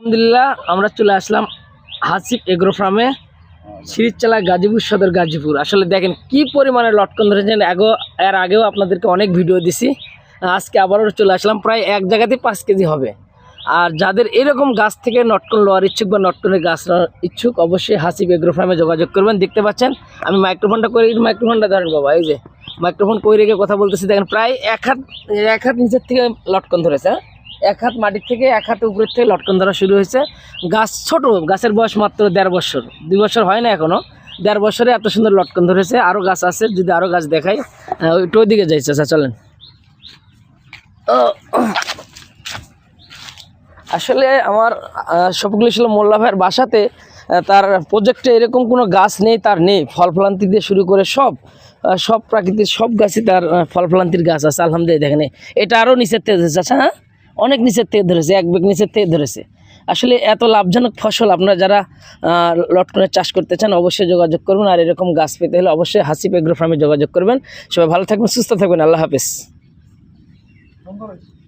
আলহামদুলিল্লাহ আমরা চলে আসলাম হাসিব এগ্রো ফার্মে, সিরিজচালা, গাজীপুর সদর, গাজীপুর। আসলে দেখেন কি পরিমাণে লটকন ধরেছেন। এর আগেও আপনাদেরকে অনেক ভিডিও দিছি, আজকে আবারও চলে আসলাম। প্রায় এক জায়গাতে 5 কেজি হবে। আর যাদের এরকম গাছ থেকে নটকন লওয়ার ইচ্ছুক বা নটকনের গাছ ইচ্ছুক, অবশ্যই হাসিব এগ্রো ফার্মে যোগাযোগ করবেন। দেখতে পাচ্ছেন আমি মাইক্রোফোনটা ধরেন বাবা, এই যে মাইক্রোফোন কই রেখে কথা বলতেছি। দেখেন প্রায় এক হাত নিচের থেকে লটকন ধরেছে। এক হাত মাটির থেকে এক হাত উপরের থেকে লটকন ধরা শুরু হয়েছে। গাছ ছোট, গাছের বয়স মাত্র 1.5 বছর, 2 বছর হয় না এখনো। 1.5 বছরে এত সুন্দর লটকন ধরেছে। আরও গাছ আছে, যদি আরও গাছ দেখাই। ওই দিকে যাইছে, আচ্ছা চলেন। আসলে আমার সবগুলো ছিল মোল্লা ভাইয়ের বাসাতে। তার প্রজেক্টে এরকম কোনো গাছ নেই, তার নেই। ফল ফলান্তি দিয়ে শুরু করে সব প্রাকৃতিক সব গাছই তার ফল ফলান্তির গাছ আছে। আলহামদুলিল্লাহ দেখেন এটা আরও নিচের থেকে ধরেছে। আচ্ছা হ্যাঁ, অনেক নিচের থেকে ধরেছে, 1 বেগ নিচের থেকে ধরেছে। আসলে এত লাভজনক ফসল, আপনারা যারা লটকনের চাষ করতে চান অবশ্যই যোগাযোগ করবেন। আর এরকম গাছ পেতে হলে অবশ্যই হাসিব এগ্রো ফার্মে যোগাযোগ করবেন। সবাই ভালো থাকবেন, সুস্থ থাকবেন। আল্লাহ হাফেজ।